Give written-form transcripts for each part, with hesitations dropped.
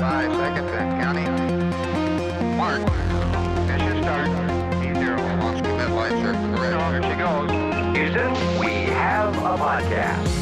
5 seconds and counting. Mark, mission start. D0 launch commit lights are correct. There she goes. Houston, we have a podcast.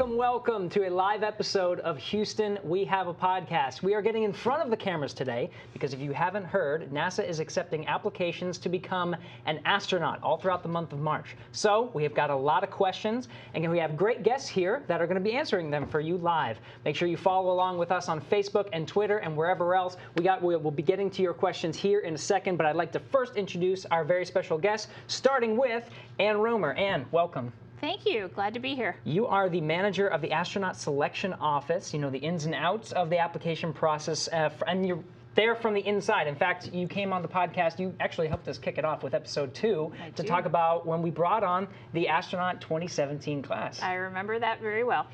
Welcome to a live episode of Houston, We Have a Podcast. We are getting in front of the cameras today because if you haven't heard, NASA is accepting applications to become an astronaut all throughout the month of March. So we have got a lot of questions and we have great guests here that are going to be answering them for you live. Make sure you follow along with us on Facebook and Twitter and wherever else. We'll be getting to your questions here in a second, but I'd like to first introduce our very special guest, starting with Ann Romer. Ann, welcome. Thank you. Glad to be here. You are the manager of the Astronaut Selection Office. You know the ins and outs of the application process, and you're there from the inside. In fact, you came on the podcast. You actually helped us kick it off with episode 2 to talk about when we brought on the Astronaut 2017 class. I remember that very well.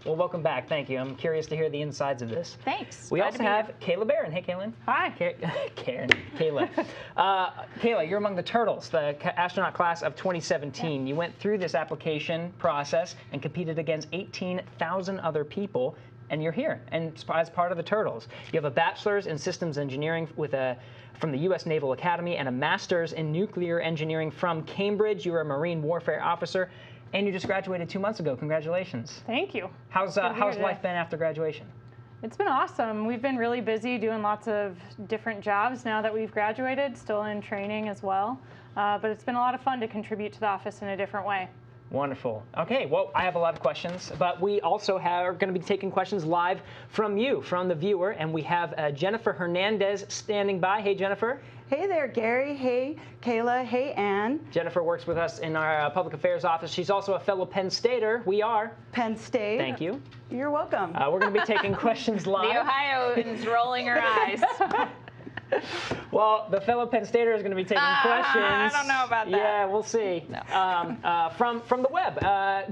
Well, welcome back. Thank you. I'm curious to hear the insides of this. Thanks. We also have Kayla Barron. Hey, Kaylin. Hi. Kayla. Kayla, you're among the turtles, the astronaut class of 2017. You went through this application process and competed against 18,000 other people. And you're here, and as part of the Turtles. You have a bachelor's in systems engineering from the U.S. Naval Academy and a master's in nuclear engineering from Cambridge. You're a Marine warfare officer, and you just graduated 2 months ago. Congratulations. Thank you. How's life been after graduation? It's been awesome. We've been really busy doing lots of different jobs now that we've graduated, still in training as well. But it's been a lot of fun to contribute to the office in a different way. Wonderful. Okay, well, I have a lot of questions, but we also are going to be taking questions live from you, from the viewer, and we have Jennifer Hernandez standing by. Hey, Jennifer. Hey there, Gary. Hey, Kayla. Hey, Ann. Jennifer works with us in our public affairs office. She's also a fellow Penn Stater. We are. Penn State. Thank you. You're welcome. We're going to be taking questions live. The Ohioan's rolling her eyes. Well, the fellow Penn Stater is going to be taking questions. I don't know about that. Yeah, we'll see. No. From the web.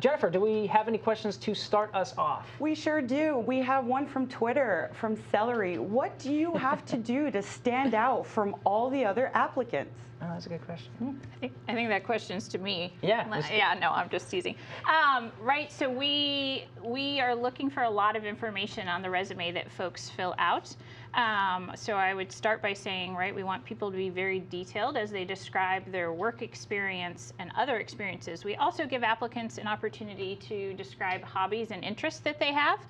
Jennifer, do we have any questions to start us off? We sure do. We have one from Twitter, from Celery. What do you have to do to stand out from all the other applicants? Oh, that's a good question. I think that question's to me. Yeah. Yeah, no, I'm just teasing. Right, so we are looking for a lot of information on the resume that folks fill out. So I would start by saying, right, we want people to be very detailed as they describe their work experience and other experiences. We also give applicants an opportunity to describe hobbies and interests that they have.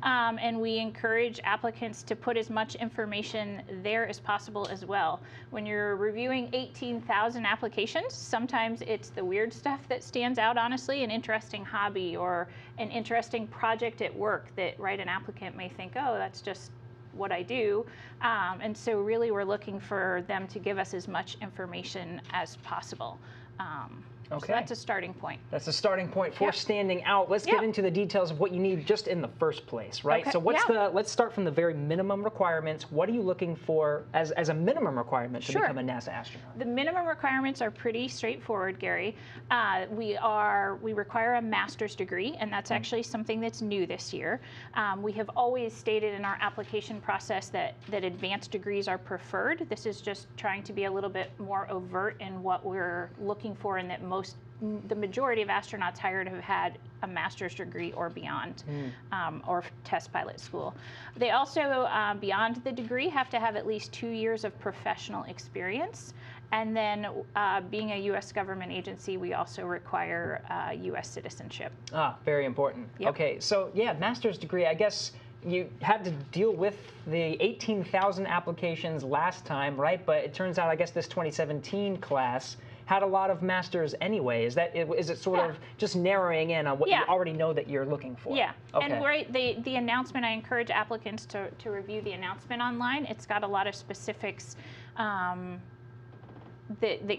And we encourage applicants to put as much information there as possible as well. When you're reviewing 18,000 applications, sometimes it's the weird stuff that stands out, honestly, an interesting hobby or an interesting project at work that, right, an applicant may think, oh, that's just what I do. And so really we're looking for them to give us as much information as possible. Okay. So that's a starting point. That's a starting point for standing out. Let's get into the details of what you need just in the first place, right? Okay. So let's start from the very minimum requirements. What are you looking for as a minimum requirement to become a NASA astronaut? The minimum requirements are pretty straightforward, Gary. We require a master's degree, and that's actually something that's new this year. We have always stated in our application process that advanced degrees are preferred. This is just trying to be a little bit more overt in what we're looking for, and that the majority of astronauts hired have had a master's degree or beyond, or test pilot school. They also, beyond the degree, have to have at least 2 years of professional experience. And then being a U.S. government agency, we also require U.S. citizenship. Very important. Yep. Okay, so master's degree, I guess you had to deal with the 18,000 applications last time, right? But it turns out, I guess this 2017 class had a lot of masters anyway. Is it sort of just narrowing in on what you already know that you're looking for? Yeah, okay. And right, the announcement, I encourage applicants to review the announcement online. It's got a lot of specifics that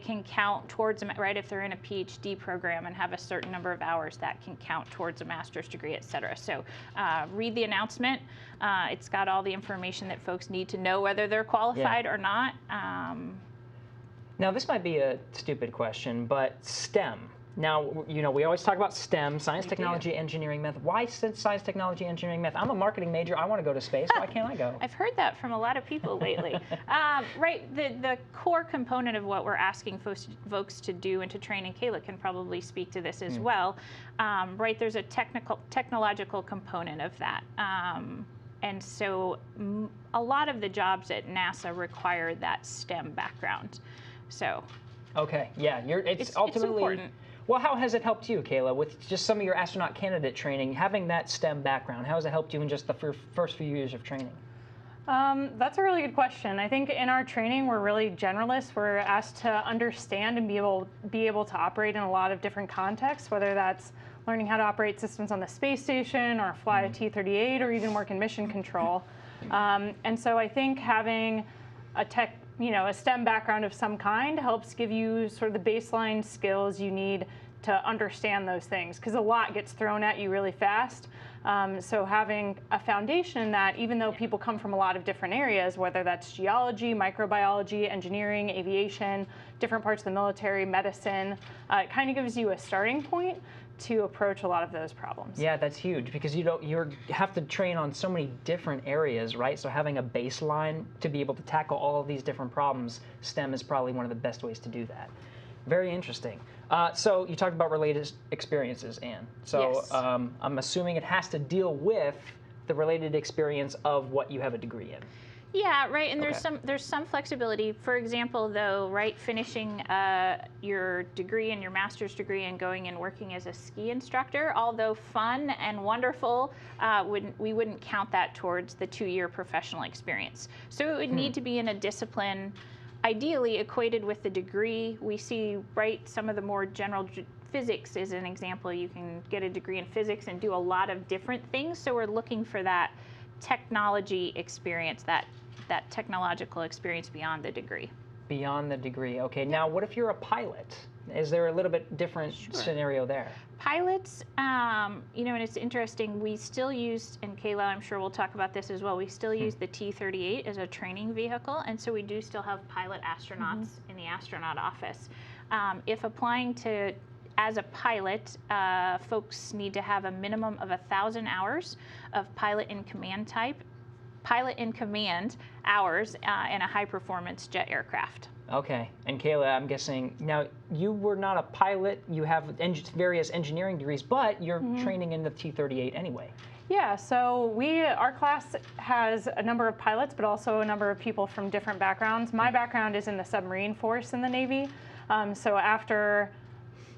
can count towards, right, if they're in a PhD program and have a certain number of hours, that can count towards a master's degree, et cetera. So read the announcement. It's got all the information that folks need to know whether they're qualified or not. Now, this might be a stupid question, but STEM, Now, you know, we always talk about STEM, science, technology, engineering, math. Why science, technology, engineering, math? I'm a marketing major. I want to go to space. Why can't I go? I've heard that from a lot of people lately. Right, the core component of what we're asking folks to do and to train, and Kayla can probably speak to this as well, right, there's a technological component of that. And so a lot of the jobs at NASA require that STEM background. So. Okay, yeah, it's ultimately. It's important. Well, how has it helped you, Kayla, with just some of your astronaut candidate training, having that STEM background? How has it helped you in just the first few years of training? That's a really good question. I think in our training, we're really generalists. We're asked to understand and be able to operate in a lot of different contexts, whether that's learning how to operate systems on the space station or fly a T-38 or even work in mission control. And so I think having a STEM background of some kind helps give you sort of the baseline skills you need to understand those things, because a lot gets thrown at you really fast. So having a foundation in that, even though people come from a lot of different areas, whether that's geology, microbiology, engineering, aviation, different parts of the military, medicine, it kind of gives you a starting point to approach a lot of those problems. Yeah, that's huge, because you have to train on so many different areas, right? So having a baseline to be able to tackle all of these different problems, STEM is probably one of the best ways to do that. Very interesting. So you talked about related experiences, Anne. So Yes. I'm assuming it has to deal with the related experience of what you have a degree in. Yeah, right. And Okay. there's some flexibility. For example, though, right, finishing your degree and your master's degree and going and working as a ski instructor, although fun and wonderful, we wouldn't count that towards the 2-year professional experience. So it would need to be in a discipline, ideally equated with the degree. We see, right, some of the more general physics is an example. You can get a degree in physics and do a lot of different things. So we're looking for that technology experience, that technological experience beyond the degree. Beyond the degree. Okay, now what if you're a pilot? Is there a little bit different scenario there? Pilots, you know, and it's interesting, we still use, and Kayla, I'm sure we'll talk about this as well, we still use the T-38 as a training vehicle, and so we do still have pilot astronauts in the astronaut office. If applying as a pilot, folks need to have a minimum of 1,000 hours of pilot in command hours in a high-performance jet aircraft. Okay, and Kayla, I'm guessing, now you were not a pilot, you have various engineering degrees, but you're training in the T-38 anyway. Yeah, so our class has a number of pilots, but also a number of people from different backgrounds. My background is in the submarine force in the Navy. So after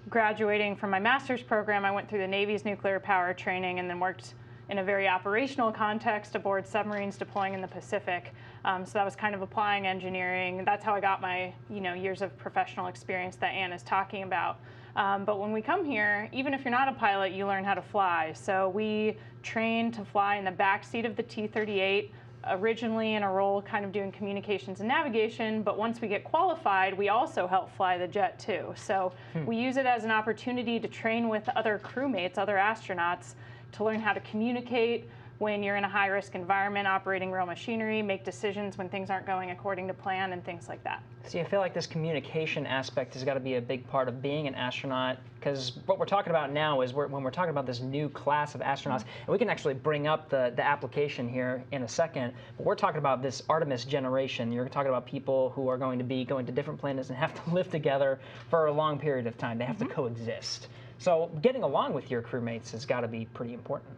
graduating from my master's program, I went through the Navy's nuclear power training and then worked in a very operational context aboard submarines deploying in the Pacific. So that was kind of applying engineering. That's how I got my years of professional experience that Anne is talking about. But when we come here, even if you're not a pilot, you learn how to fly. So we train to fly in the back seat of the T-38, originally in a role kind of doing communications and navigation, but once we get qualified, we also help fly the jet too. So we use it as an opportunity to train with other crewmates, other astronauts, to learn how to communicate when you're in a high-risk environment, operating real machinery, make decisions when things aren't going according to plan, and things like that. See, I feel like this communication aspect has got to be a big part of being an astronaut, because what we're talking about now is when we're talking about this new class of astronauts, and we can actually bring up the application here in a second, but we're talking about this Artemis generation. You're talking about people who are going to be going to different planets and have to live together for a long period of time. They have to coexist. So getting along with your crewmates has got to be pretty important.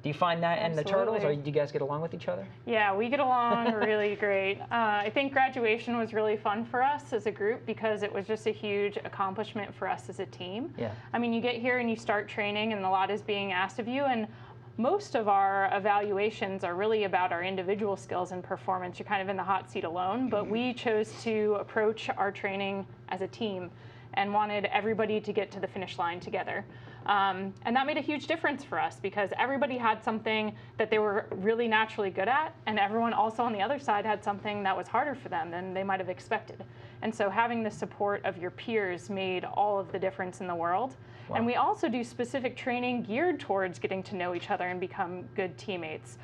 Do you find that in the Turtles, or do you guys get along with each other? Yeah, we get along really great. I think graduation was really fun for us as a group because it was just a huge accomplishment for us as a team. Yeah. I mean, you get here and you start training and a lot is being asked of you, and most of our evaluations are really about our individual skills and performance. You're kind of in the hot seat alone, but we chose to approach our training as a team and wanted everybody to get to the finish line together. And that made a huge difference for us because everybody had something that they were really naturally good at, and everyone also on the other side had something that was harder for them than they might have expected. And so having the support of your peers made all of the difference in the world. And we also do specific training geared towards getting to know each other and become good teammates.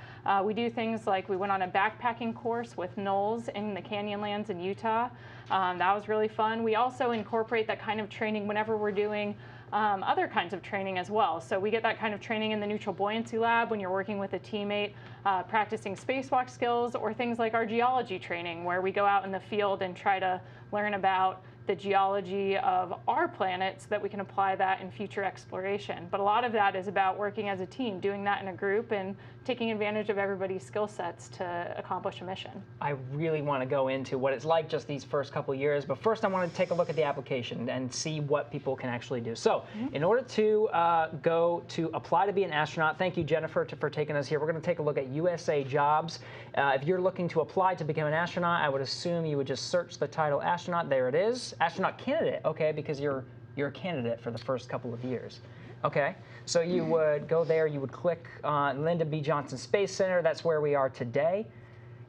We do things like we went on a backpacking course with Knowles in the Canyonlands in Utah. That was really fun. We also incorporate that kind of training whenever we're doing other kinds of training as well. So we get that kind of training in the neutral buoyancy lab when you're working with a teammate, practicing spacewalk skills, or things like our geology training where we go out in the field and try to learn about the geology of our planet so that we can apply that in future exploration. But a lot of that is about working as a team, doing that in a group and taking advantage of everybody's skill sets to accomplish a mission. I really want to go into what it's like just these first couple years, but first I want to take a look at the application and see what people can actually do. So in order to go to apply to be an astronaut, thank you, Jennifer, for taking us here. We're going to take a look at USA Jobs. If you're looking to apply to become an astronaut, I would assume you would just search the title astronaut. There it is. Astronaut candidate, okay, because you're a candidate for the first couple of years. Okay, so you would go there, you would click on Lyndon B. Johnson Space Center. That's where we are today.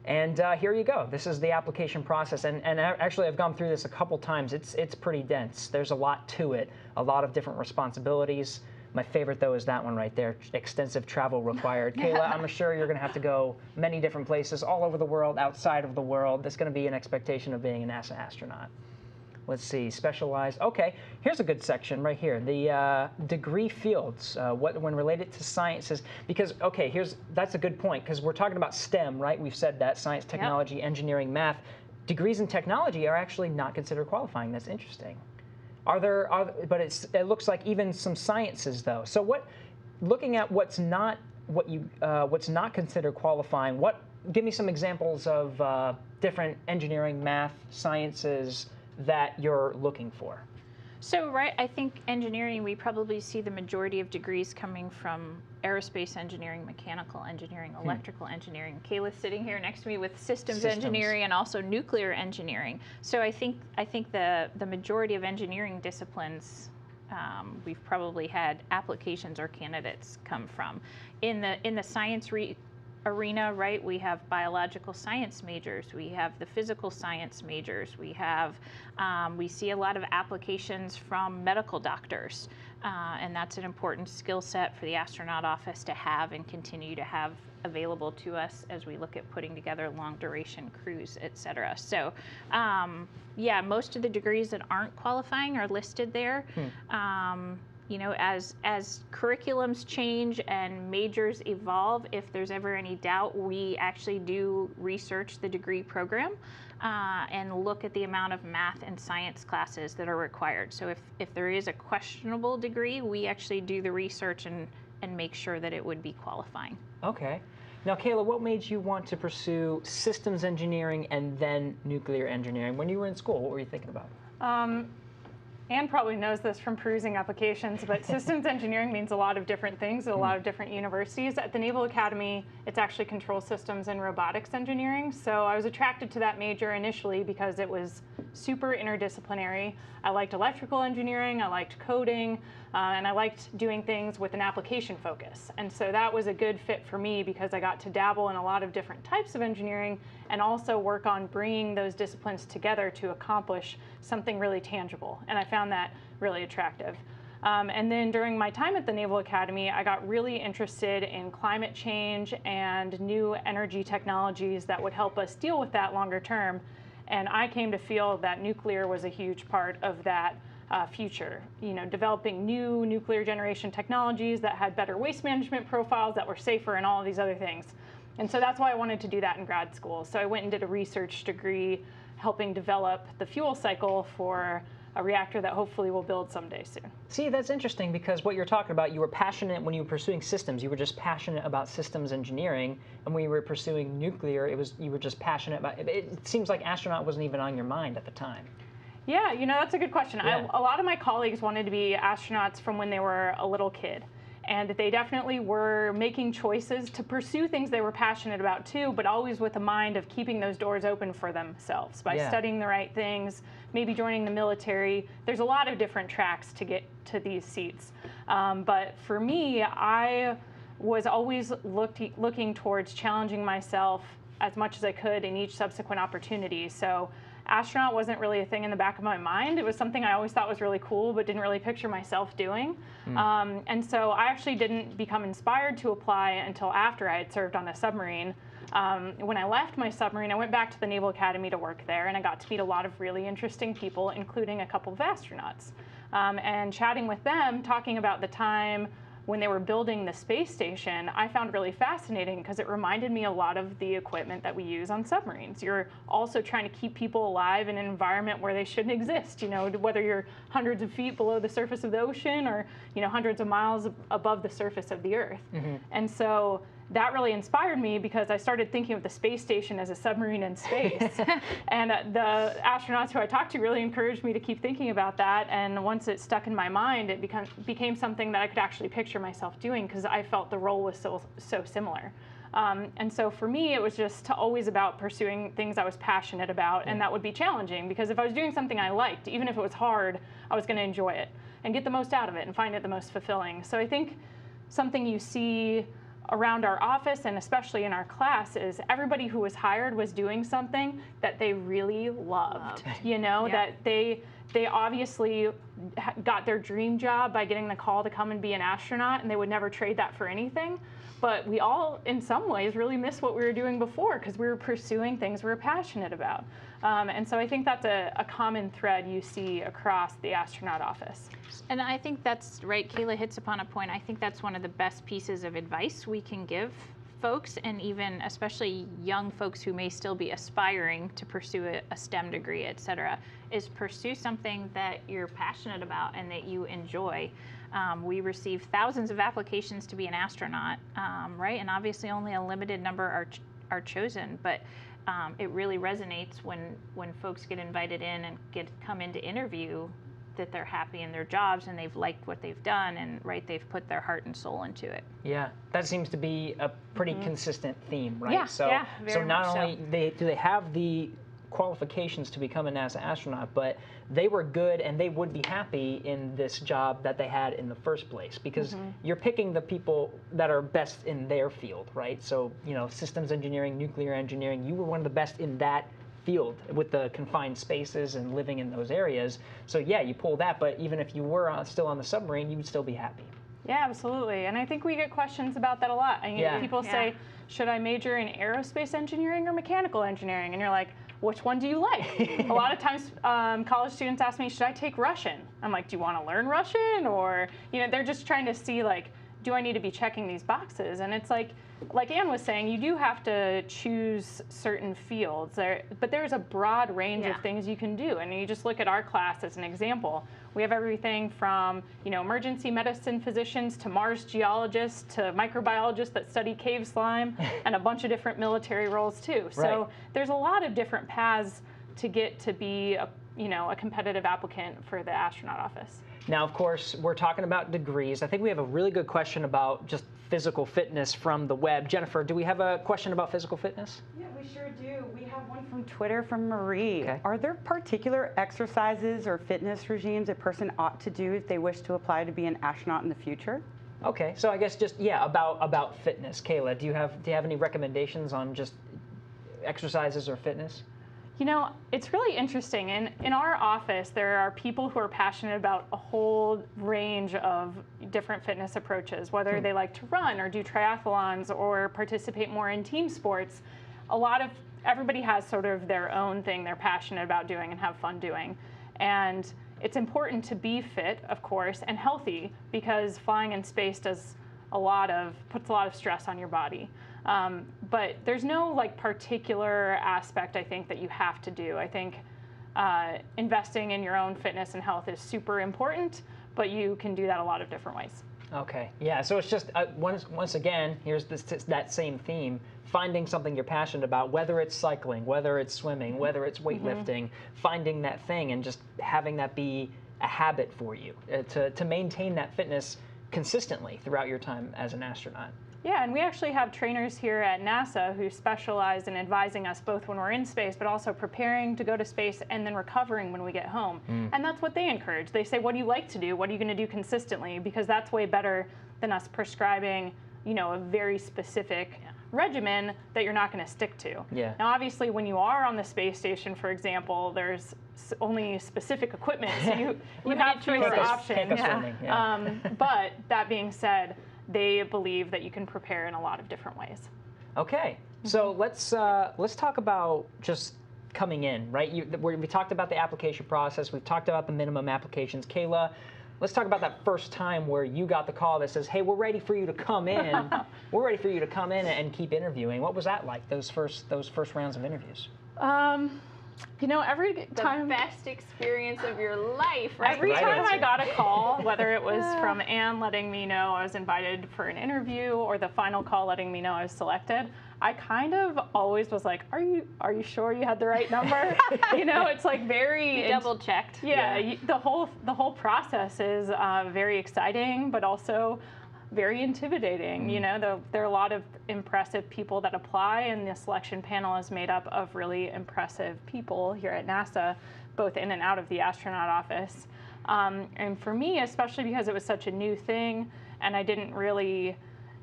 And here you go. This is the application process. And actually, I've gone through this a couple times. It's pretty dense. There's a lot to it, a lot of different responsibilities. My favorite, though, is that one right there, extensive travel required. Kayla, I'm sure you're going to have to go many different places all over the world, outside of the world. There's going to be an expectation of being a NASA astronaut. Let's see, specialized. Okay, here's a good section right here. The degree fields, when related to sciences, because, okay, that's a good point, because we're talking about STEM, right? We've said that, science, technology, engineering, math. Degrees in technology are actually not considered qualifying. That's interesting. But it looks like even some sciences, though. So looking at what's not considered qualifying, give me some examples of different engineering, math, sciences that you're looking for. So, right, I think engineering, we probably see the majority of degrees coming from aerospace engineering, mechanical engineering, electrical engineering. Kayla's sitting here next to me with systems engineering and also nuclear engineering. So I think the majority of engineering disciplines we've probably had applications or candidates come from. In the science arena, right, we have biological science majors, we have the physical science majors, we see a lot of applications from medical doctors, and that's an important skill set for the astronaut office to have and continue to have available to us as we look at putting together long duration crews, et cetera. So yeah, most of the degrees that aren't qualifying are listed there. You know, as curriculums change and majors evolve, if there's ever any doubt, we actually do research the degree program and look at the amount of math and science classes that are required. So if there is a questionable degree, we actually do the research and make sure that it would be qualifying. Okay. Now, Kayla, what made you want to pursue systems engineering and then nuclear engineering? When you were in school, what were you thinking about? Anne probably knows this from perusing applications, but systems engineering means a lot of different things at a lot of different universities. At the Naval Academy, it's actually control systems and robotics engineering. So I was attracted to that major initially because it was super interdisciplinary. I liked electrical engineering, I liked coding, and I liked doing things with an application focus. And so that was a good fit for me because I got to dabble in a lot of different types of engineering and also work on bringing those disciplines together to accomplish something really tangible. And I found that really attractive. And then during my time at the Naval Academy, I got really interested in climate change and new energy technologies that would help us deal with that longer term. And I came to feel that nuclear was a huge part of that future. You know, developing new nuclear generation technologies that had better waste management profiles, that were safer, and all of these other things. And so that's why I wanted to do that in grad school. So I went and did a research degree helping develop the fuel cycle for a reactor that hopefully we'll build someday soon. See, that's interesting because what you're talking about, you were passionate when you were pursuing systems. You were just passionate about systems engineering, and when you were pursuing nuclear, you were just passionate about it. It seems like astronaut wasn't even on your mind at the time. Yeah, you know, that's a good question. Yeah. A lot of my colleagues wanted to be astronauts from when they were a little kid. And they definitely were making choices to pursue things they were passionate about too, but always with a mind of keeping those doors open for themselves by studying the right things, maybe joining the military. There's a lot of different tracks to get to these seats. But for me, I was always looking towards challenging myself as much as I could in each subsequent opportunity. So astronaut wasn't really a thing in the back of my mind. It was something I always thought was really cool, but didn't really picture myself doing. And so I actually didn't become inspired to apply until after I had served on a submarine. When I left my submarine, I went back to the Naval Academy to work there, and I got to meet a lot of really interesting people, including a couple of astronauts. And chatting with them, talking about the time when they were building the space station, I found really fascinating because it reminded me a lot of the equipment that we use on submarines. You're also trying to keep people alive in an environment where they shouldn't exist, you know, whether you're hundreds of feet below the surface of the ocean or, you know, hundreds of miles above the surface of the Earth. And so that really inspired me because I started thinking of the space station as a submarine in space. And the astronauts who I talked to really encouraged me to keep thinking about that. And once it stuck in my mind, it became something that I could actually picture myself doing because I felt the role was so similar. And so for me, it was just always about pursuing things I was passionate about, and that would be challenging because if I was doing something I liked, even if it was hard, I was going to enjoy it and get the most out of it and find it the most fulfilling. So I think something you see around our office and especially in our class is everybody who was hired was doing something that they really loved. You know, that they obviously got their dream job by getting the call to come and be an astronaut, and they would never trade that for anything. But we all, in some ways, really miss what we were doing before because we were pursuing things we were passionate about. And so I think that's a common thread you see across the astronaut office. And I think that's right. Kayla hits upon a point. I think that's one of the best pieces of advice we can give folks, and even especially young folks who may still be aspiring to pursue a STEM degree, et cetera, is pursue something that you're passionate about and that you enjoy. We receive thousands of applications to be an astronaut, right? And obviously only a limited number are chosen, but it really resonates when folks get invited in and come in to interview that they're happy in their jobs and they've liked what they've done and they've put their heart and soul into it. Yeah, that seems to be a pretty consistent theme, right? Yeah, so very not much only do they have the qualifications to become a NASA astronaut, but they were good and they would be happy in this job that they had in the first place because you're picking the people that are best in their field, right? So, you know, systems engineering, nuclear engineering, you were one of the best in that field with the confined spaces and living in those areas. So yeah, you pull that, but even if you were still on the submarine, you would still be happy. Yeah, absolutely. And I think we get questions about that a lot. I mean, people say, should I major in aerospace engineering or mechanical engineering? And you're like, which one do you like? A lot of times college students ask me, should I take Russian? I'm like, do you want to learn Russian? Or, you know, they're just trying to see, like, do I need to be checking these boxes? And it's like Anne was saying, you do have to choose certain fields, but there's a broad range of things you can do. And you just look at our class as an example. We have everything from, you know, emergency medicine physicians to Mars geologists to microbiologists that study cave slime and a bunch of different military roles too. So there's a lot of different paths to get to be a competitive applicant for the astronaut office. Now, of course, we're talking about degrees. I think we have a really good question about just physical fitness from the web. Jennifer, do we have a question about physical fitness? Yeah, we sure do. We have one from Twitter from Marie. Okay. Are there particular exercises or fitness regimes a person ought to do if they wish to apply to be an astronaut in the future? Okay, so I guess just, about fitness. Kayla, do you have any recommendations on just exercises or fitness? You know, it's really interesting. In our office, there are people who are passionate about a whole range of different fitness approaches, whether they like to run or do triathlons or participate more in team sports. Everybody has sort of their own thing they're passionate about doing and have fun doing. And it's important to be fit, of course, and healthy because flying in space puts a lot of stress on your body. But there's no particular aspect I think that you have to do. I think investing in your own fitness and health is super important, but you can do that a lot of different ways. Okay, yeah, so it's just, once again, here's that same theme, finding something you're passionate about, whether it's cycling, whether it's swimming, whether it's weightlifting, finding that thing and just having that be a habit for you to maintain that fitness consistently throughout your time as an astronaut. Yeah, and we actually have trainers here at NASA who specialize in advising us both when we're in space, but also preparing to go to space and then recovering when we get home. And that's what they encourage. They say, what do you like to do? What are you going to do consistently? Because that's way better than us prescribing, a very specific regimen that you're not going to stick to. Yeah. Now, obviously, when you are on the space station, for example, there's only specific equipment, so you have fewer options. Can't go swimming, yeah. But that being said, they believe that you can prepare in a lot of different ways. Okay, so let's talk about just coming in, right? We talked about the application process. We've talked about the minimum applications. Kayla, let's talk about that first time where you got the call that says, "Hey, we're ready for you to come in. We're ready for you to come in and keep interviewing." What was that like? Those first rounds of interviews. You know, every time. The best experience of your life, right? Every Right time answer. I got a call, whether it was from Anne letting me know I was invited for an interview or the final call letting me know I was selected, I kind of always was like, are you sure you had the right number? You know, it's like very Double checked. Yeah, the whole process is very exciting, but also very intimidating. You know, there are a lot of impressive people that apply, and the selection panel is made up of really impressive people here at NASA, both in and out of the astronaut office. And for me, especially because it was such a new thing, and I didn't really,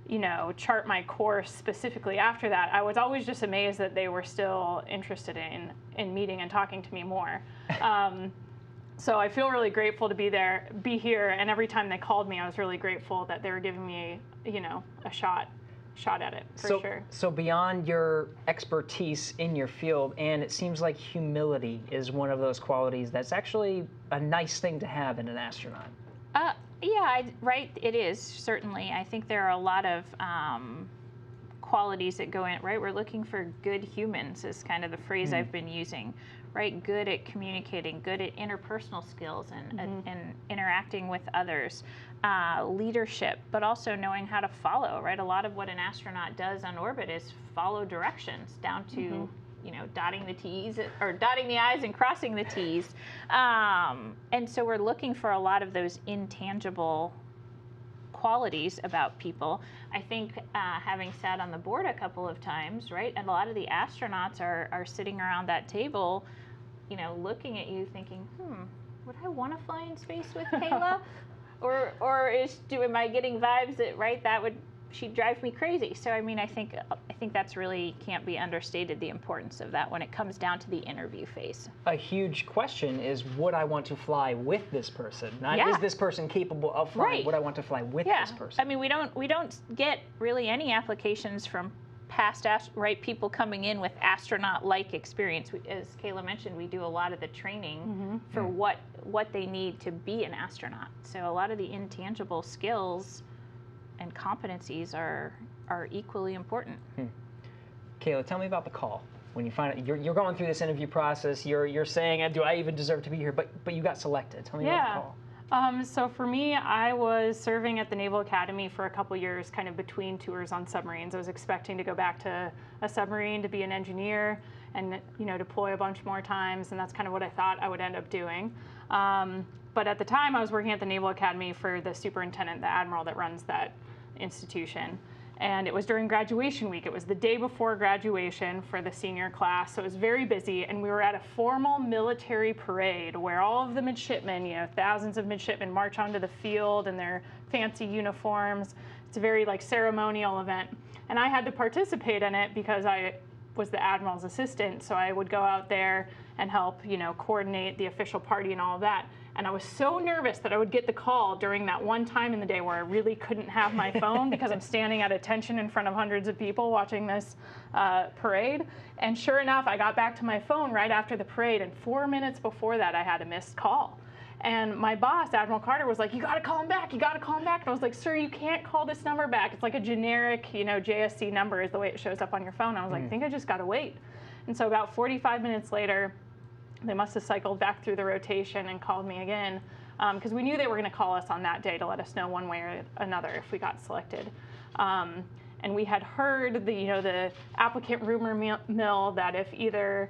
you know, chart my course specifically after that, I was always just amazed that they were still interested in meeting and talking to me more. So I feel really grateful to be here, and every time they called me, I was really grateful that they were giving me, you know, a shot at it, for sure. So beyond your expertise in your field, and it seems like humility is one of those qualities that's actually a nice thing to have in an astronaut. Yeah, right, it is, certainly. I think there are a lot of qualities that go in, right? We're looking for good humans is kind of the phrase I've been using, right? Good at communicating, good at interpersonal skills and interacting with others, leadership, but also knowing how to follow, right? A lot of what an astronaut does on orbit is follow directions down to, you know, dotting the T's or dotting the I's and crossing the T's. And so we're looking for a lot of those intangible qualities about people. I think having sat on the board a couple of times, right, and a lot of the astronauts are sitting around that table, you know, looking at you thinking, would I want to fly in space with Kayla? or am I getting vibes that, right, she'd drive me crazy. So I mean, I think that's really can't be understated, the importance of that when it comes down to the interview phase. A huge question is, would I want to fly with this person? Not is this person capable of flying? Right. Would I want to fly with this person? I mean, we don't get really any applications from past people coming in with astronaut-like experience. As Kayla mentioned, we do a lot of the training for what they need to be an astronaut. So a lot of the intangible skills and competencies are equally important. Kayla, tell me about the call. When you find out you're going through this interview process, you're saying, do I even deserve to be here? But you got selected. Tell me about the call. So for me, I was serving at the Naval Academy for a couple years, kind of between tours on submarines. I was expecting to go back to a submarine to be an engineer and, you know, deploy a bunch more times, and that's kind of what I thought I would end up doing. But at the time, I was working at the Naval Academy for the superintendent, the admiral that runs that institution. And it was during graduation week. It was the day before graduation for the senior class, so it was very busy. And we were at a formal military parade where all of the midshipmen, you know, thousands of midshipmen march onto the field in their fancy uniforms. It's a very like ceremonial event. And I had to participate in it because I was the admiral's assistant, so I would go out there and help, you know, coordinate the official party and all of that. And I was so nervous that I would get the call during that one time in the day where I really couldn't have my phone because I'm standing at attention in front of hundreds of people watching this parade. And sure enough, I got back to my phone right after the parade, and 4 minutes before that, I had a missed call. And my boss, Admiral Carter, was like, "You got to call him back. You got to call him back." And I was like, "Sir, you can't call this number back. It's like a generic, you know, JSC number is the way it shows up on your phone." I was like, "I think I just got to wait." And so about 45 minutes later, they must have cycled back through the rotation and called me again, because we knew they were going to call us on that day to let us know one way or another if we got selected. And we had heard the applicant rumor mill that if either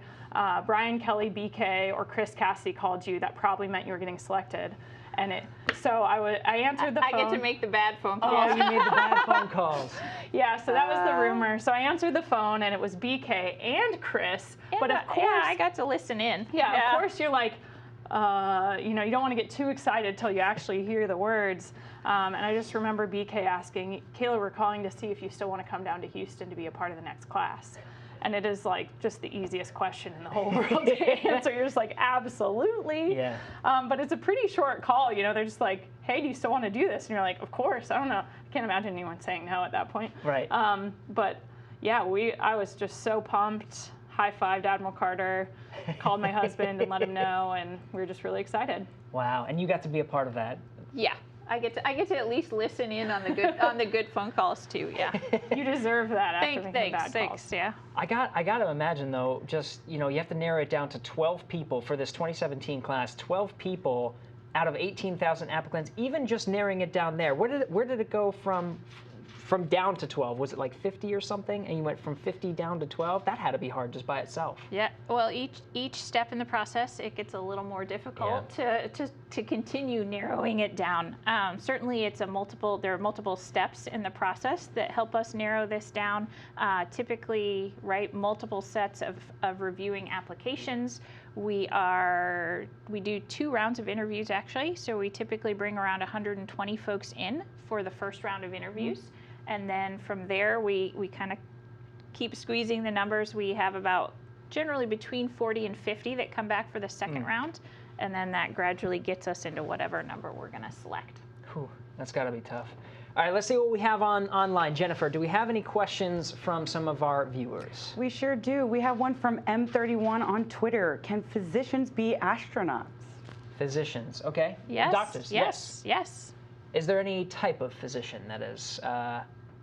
Brian Kelly, BK, or Chris Cassidy called you, that probably meant you were getting selected. And so I answered the phone. I get to make the bad phone calls. Oh, you made the bad phone calls. Yeah, so that was the rumor. So I answered the phone, and it was BK and Chris. But of course, I got to listen in. Yeah, of course you're like, you know, you don't want to get too excited till you actually hear the words. And I just remember BK asking, Kayla, we're calling to see if you still want to come down to Houston to be a part of the next class. And it is like just the easiest question in the whole world to answer. You're just like, absolutely. Yeah. But it's a pretty short call. You know, they're just like, hey, do you still want to do this? And you're like, of course. I don't know. I can't imagine anyone saying no at that point. Right. But yeah, I was just so pumped. High-fived Admiral Carter, called my husband and let him know, and we were just really excited. Wow. And you got to be a part of that. Yeah. I get to at least listen in on the good phone calls too. Yeah. You deserve that after making bad calls. Thanks. Yeah. I got to imagine though, just, you know, you have to narrow it down to 12 people for this 2017 class. 12 people out of 18,000 applicants. Even just narrowing it down there, where did it go from down to 12? Was it like 50 or something, and you went from 50 down to 12? That had to be hard just by itself. Yeah. Well, each step in the process, it gets a little more difficult to continue narrowing it down. Certainly, there are multiple steps in the process that help us narrow this down. Typically, right, multiple sets of reviewing applications. We do 2 rounds of interviews actually. So we typically bring around 120 folks in for the first round of interviews. Mm-hmm. And then from there, we kind of keep squeezing the numbers. We have about generally between 40 and 50 that come back for the second round. And then that gradually gets us into whatever number we're going to select. Whew, that's got to be tough. All right, let's see what we have online. Jennifer, do we have any questions from some of our viewers? We sure do. We have one from M31 on Twitter. Can physicians be astronauts? Physicians, okay. Yes. Doctors, Yes. Is there any type of physician that is,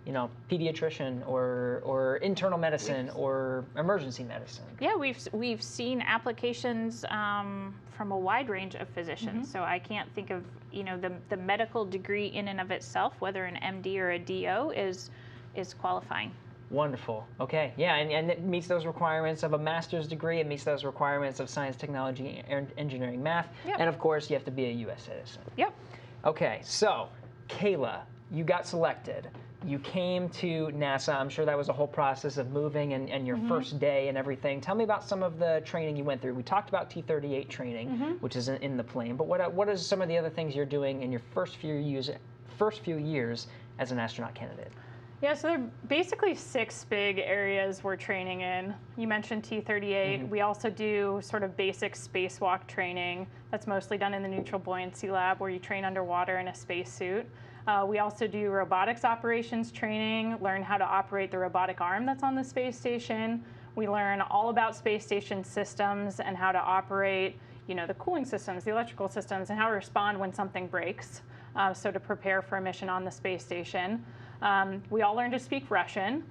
you know, pediatrician or internal medicine or emergency medicine? Yeah, we've seen applications from a wide range of physicians. Mm-hmm. So I can't think of, you know, the medical degree in and of itself, whether an MD or a DO is qualifying. Wonderful. Okay. Yeah, and it meets those requirements of a master's degree. It meets those requirements of science, technology, engineering, math. Yep. And of course, you have to be a U.S. citizen. Yep. Okay, so Kayla, you got selected. You came to NASA. I'm sure that was a whole process of moving and your first day and everything. Tell me about some of the training you went through. We talked about T-38 training, which is in the plane. But what is some of the other things you're doing in your first few years as an astronaut candidate? Yeah, so there are basically 6 big areas we're training in. You mentioned T-38. We also do sort of basic spacewalk training. That's mostly done in the neutral buoyancy lab where you train underwater in a spacesuit. We also do robotics operations training, learn how to operate the robotic arm that's on the space station. We learn all about space station systems and how to operate, you know, the cooling systems, the electrical systems, and how to respond when something breaks. So to prepare for a mission on the space station. We all learn to speak Russian,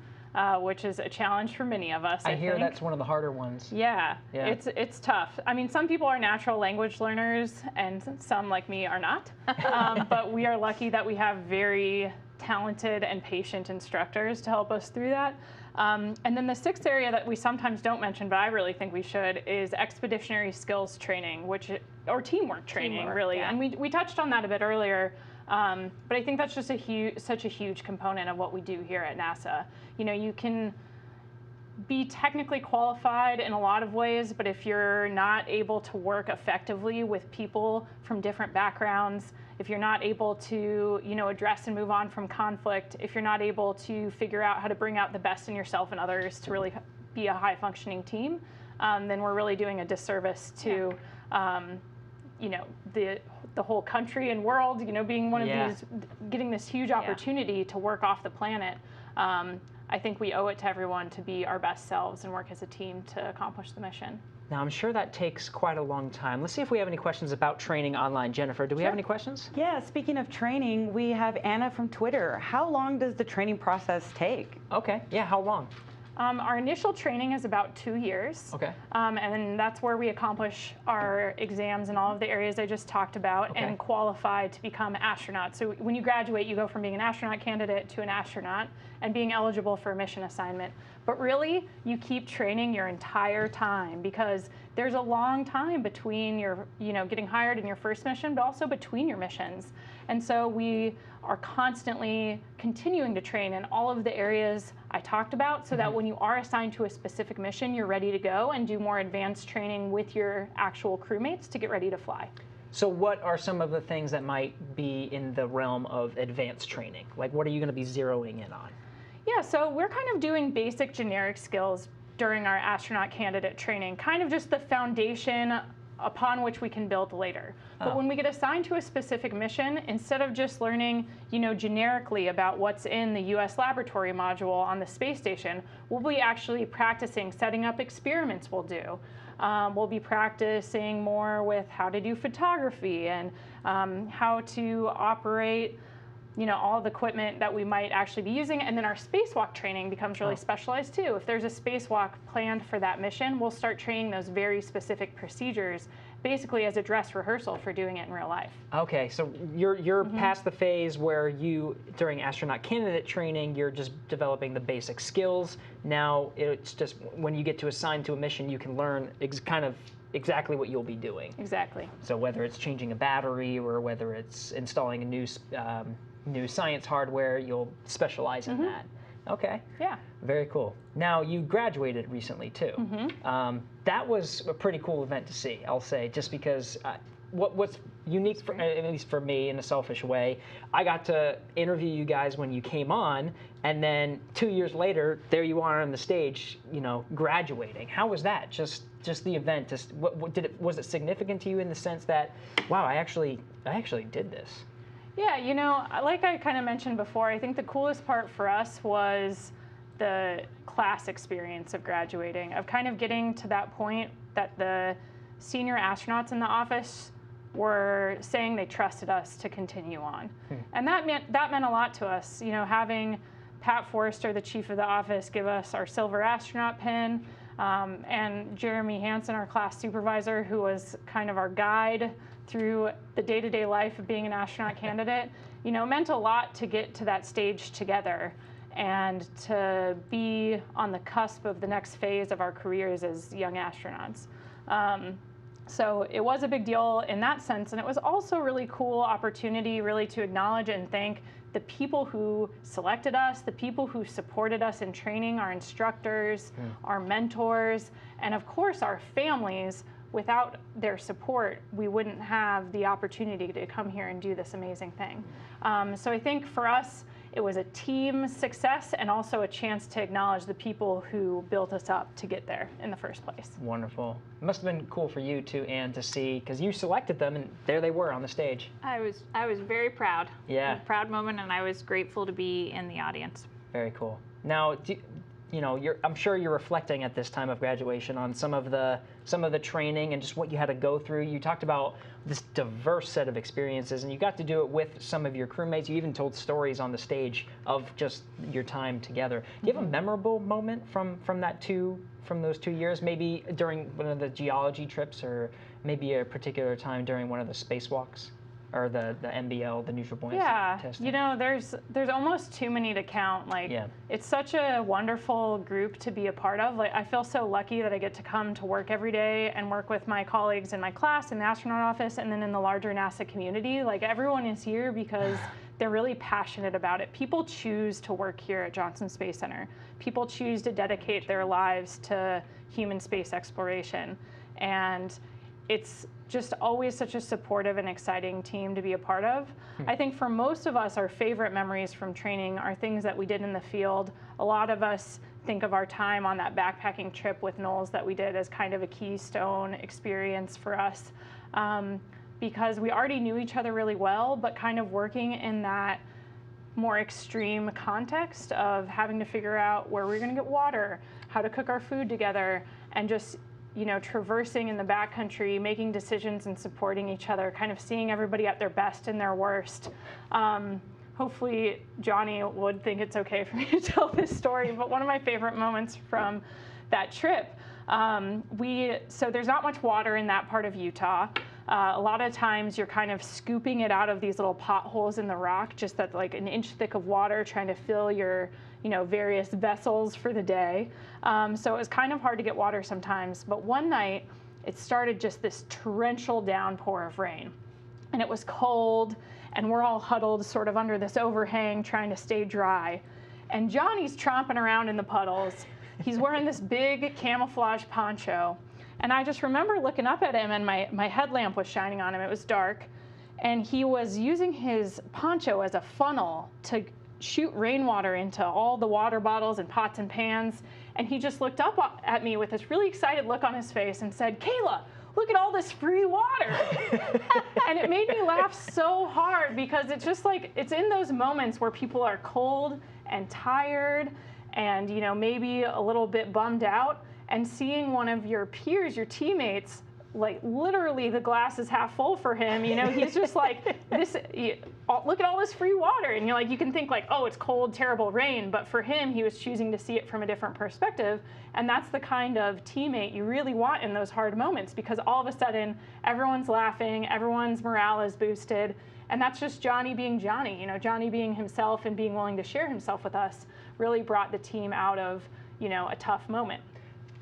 which is a challenge for many of us. I hear think that's one of the harder ones. Yeah, it's tough. I mean, some people are natural language learners, and some, like me, are not. But we are lucky that we have very talented and patient instructors to help us through that. And then the 6th area that we sometimes don't mention, but I really think we should, is expeditionary skills training, or teamwork training, really. Yeah. And we touched on that a bit earlier. But I think that's just such a huge component of what we do here at NASA. You know, you can be technically qualified in a lot of ways, but if you're not able to work effectively with people from different backgrounds, if you're not able to, you know, address and move on from conflict, if you're not able to figure out how to bring out the best in yourself and others to really be a high-functioning team, then we're really doing a disservice to, you know, the whole country and world, you know, being one of these, getting this huge opportunity to work off the planet. I think we owe it to everyone to be our best selves and work as a team to accomplish the mission. Now, I'm sure that takes quite a long time. Let's see if we have any questions about training online. Jennifer, do we have any questions? Yeah, speaking of training, we have Anna from Twitter. How long does the training process take? Okay, yeah, how long? Our initial training is about 2 years. Okay. And then that's where we accomplish our exams in all of the areas I just talked about and qualify to become astronauts. So when you graduate, you go from being an astronaut candidate to an astronaut. and being eligible for a mission assignment. But really, you keep training your entire time, because there's a long time between your, getting hired in your first mission, but also between your missions. And so we are constantly continuing to train in all of the areas I talked about, so that when you are assigned to a specific mission, you're ready to go and do more advanced training with your actual crewmates to get ready to fly. So what are some of the things that might be in the realm of advanced training? Like, what are you going to be zeroing in on? Yeah, so we're kind of doing basic generic skills during our astronaut candidate training, kind of just the foundation upon which we can build later. But when we get assigned to a specific mission, instead of just learning, generically about what's in the US laboratory module on the space station, we'll be actually practicing setting up experiments we'll do. We'll be practicing more with how to do photography and how to operate all the equipment that we might actually be using. And then our spacewalk training becomes really specialized too. If there's a spacewalk planned for that mission, we'll start training those very specific procedures, basically as a dress rehearsal for doing it in real life. Okay, so you're past the phase where during astronaut candidate training, you're just developing the basic skills. Now it's just when you get to assign to a mission, you can learn kind of exactly what you'll be doing. Exactly. So whether it's changing a battery or whether it's installing a new science hardware, you'll specialize in that. Okay. Yeah. Very cool. Now, you graduated recently, too. That was a pretty cool event to see, I'll say, just because what's unique, at least for me in a selfish way, I got to interview you guys when you came on, and then 2 years later, there you are on the stage, graduating. How was that? Just the event. Was it significant to you in the sense that, wow, I actually did this? Yeah, like I kind of mentioned before, I think the coolest part for us was the class experience of graduating, of kind of getting to that point that the senior astronauts in the office were saying they trusted us to continue on. And that meant a lot to us, having Pat Forrester, the chief of the office, give us our silver astronaut pin, and Jeremy Hansen, our class supervisor, who was kind of our guide through the day-to-day life of being an astronaut candidate, meant a lot to get to that stage together and to be on the cusp of the next phase of our careers as young astronauts. So it was a big deal in that sense, and it was also a really cool opportunity really to acknowledge and thank the people who selected us, the people who supported us in training, our instructors, our mentors, and of course our families. Without their support, we wouldn't have the opportunity to come here and do this amazing thing. So I think for us, it was a team success and also a chance to acknowledge the people who built us up to get there in the first place. Wonderful. It must have been cool for you too, Anne, to see, because you selected them and there they were on the stage. I was very proud. Yeah. It was a proud moment, and I was grateful to be in the audience. Very cool. Now, I'm sure you're reflecting at this time of graduation on some of the training and just what you had to go through. You talked about this diverse set of experiences, and you got to do it with some of your crewmates. You even told stories on the stage of just your time together. Do you have a memorable moment from those 2 years? Maybe during one of the geology trips, or maybe a particular time during one of the spacewalks? Or the NBL, the neutral buoyancy testing? There's almost too many to count. It's such a wonderful group to be a part of. I feel so lucky that I get to come to work every day and work with my colleagues in my class, in the astronaut office, and then in the larger NASA community. Everyone is here because they're really passionate about it. People choose to work here at Johnson Space Center. People choose to dedicate their lives to human space exploration. And it's just always such a supportive and exciting team to be a part of. I think for most of us, our favorite memories from training are things that we did in the field. A lot of us think of our time on that backpacking trip with Knowles that we did as kind of a keystone experience for us, because we already knew each other really well, but kind of working in that more extreme context of having to figure out where we're going to get water, how to cook our food together, and just traversing in the backcountry, making decisions and supporting each other, kind of seeing everybody at their best and their worst. Hopefully Johnny would think it's okay for me to tell this story, but one of my favorite moments from that trip, so there's not much water in that part of Utah. A lot of times you're kind of scooping it out of these little potholes in the rock, just that like an inch thick of water, trying to fill your various vessels for the day. So it was kind of hard to get water sometimes. But one night, it started just this torrential downpour of rain. And it was cold, and we're all huddled sort of under this overhang trying to stay dry. And Johnny's tromping around in the puddles. He's wearing this big camouflage poncho. And I just remember looking up at him, and my headlamp was shining on him. It was dark. And he was using his poncho as a funnel to shoot rainwater into all the water bottles and pots and pans. And he just looked up at me with this really excited look on his face and said, "Kayla, look at all this free water." And it made me laugh so hard, because it's just like, it's in those moments where people are cold and tired and, maybe a little bit bummed out, and seeing one of your peers, your teammates, like literally the glass is half full for him. He's just like, look at all this free water. And you can think like, oh, it's cold, terrible rain. But for him, he was choosing to see it from a different perspective. And that's the kind of teammate you really want in those hard moments, because all of a sudden everyone's laughing, everyone's morale is boosted. And that's just Johnny being Johnny. Johnny being himself and being willing to share himself with us really brought the team out of, a tough moment.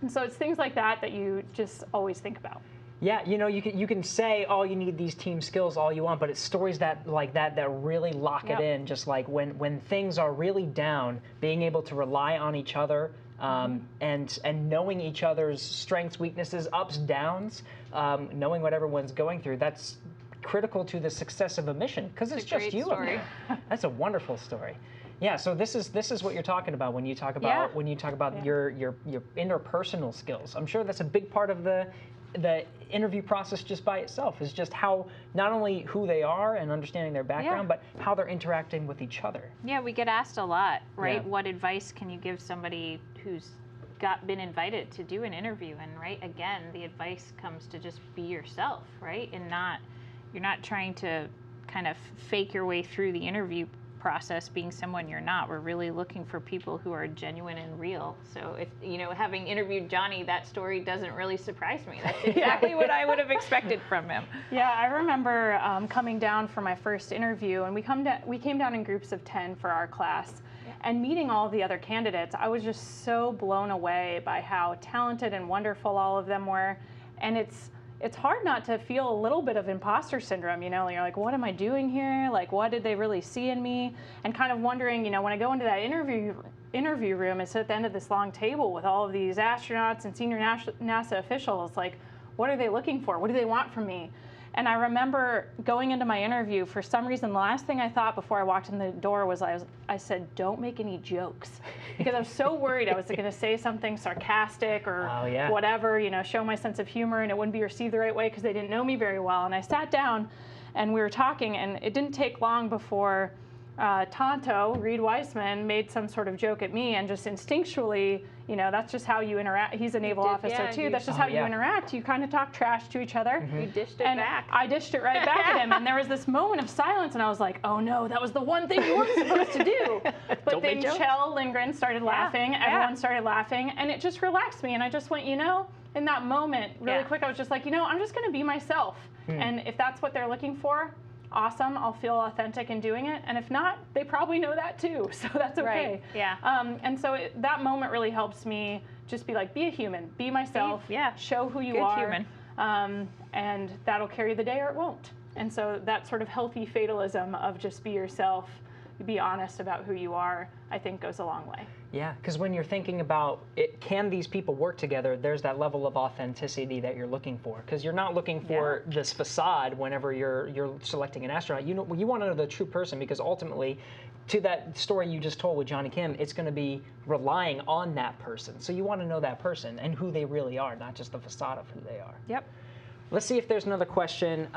And so it's things like that you just always think about. Yeah, you can say, oh, you need these team skills all you want, but it's stories that really lock it in. Just like when things are really down, being able to rely on each other, and knowing each other's strengths, weaknesses, ups, downs, knowing what everyone's going through. That's critical to the success of a mission, because it's just you. Story. That's a wonderful story. Yeah, so this is what you're talking about when you talk about your interpersonal skills. I'm sure that's a big part of the interview process just by itself, is just how, not only who they are and understanding their background, but how they're interacting with each other. Yeah, we get asked a lot, right? Yeah. What advice can you give somebody who's been invited to do an interview? And again, the advice comes to just be yourself, right? And you're not trying to kind of fake your way through the interview process being someone you're not. We're really looking for people who are genuine and real. So if having interviewed Johnny, that story doesn't really surprise me. That's exactly what I would have expected from him. Yeah, I remember coming down for my first interview, and we came down in groups of 10 for our class. And meeting all of the other candidates, I was just so blown away by how talented and wonderful all of them were. And it's hard not to feel a little bit of imposter syndrome, you're like, what am I doing here? Like, what did they really see in me? And kind of wondering, when I go into that interview room and sit at the end of this long table with all of these astronauts and senior NASA officials, like, what are they looking for? What do they want from me? And I remember going into my interview, for some reason, the last thing I thought before I walked in the door was I said, don't make any jokes. Because I was so worried I was going to say something sarcastic or whatever, show my sense of humor, and it wouldn't be received the right way because they didn't know me very well. And I sat down and we were talking, and it didn't take long before Tonto, Reed Weissman, made some sort of joke at me, and just instinctually, that's just how you interact. He's a naval officer too. That's just how you interact. You kind of talk trash to each other. You dished it back. I dished it right back at him, and there was this moment of silence, and I was like, oh no, that was the one thing you weren't supposed to do. But then Kjell Lindgren started laughing. Everyone started laughing, and it just relaxed me, and I just went, in that moment, really quick, I was just like, I'm just going to be myself. And if that's what they're looking for, awesome, I'll feel authentic in doing it. And if not, they probably know that too, so that's okay. Right. Yeah. And so that moment really helps me just be like, be a human, be myself, show who you are. Human. And that'll carry the day or it won't. And so that sort of healthy fatalism of just be yourself, be honest about who you are, I think goes a long way. Yeah, because when you're thinking about it, can these people work together, there's that level of authenticity that you're looking for. Because you're not looking for this facade whenever you're selecting an astronaut. You want to know the true person, because ultimately, to that story you just told with Johnny Kim, it's going to be relying on that person. So you want to know that person and who they really are, not just the facade of who they are. Yep. Let's see if there's another question.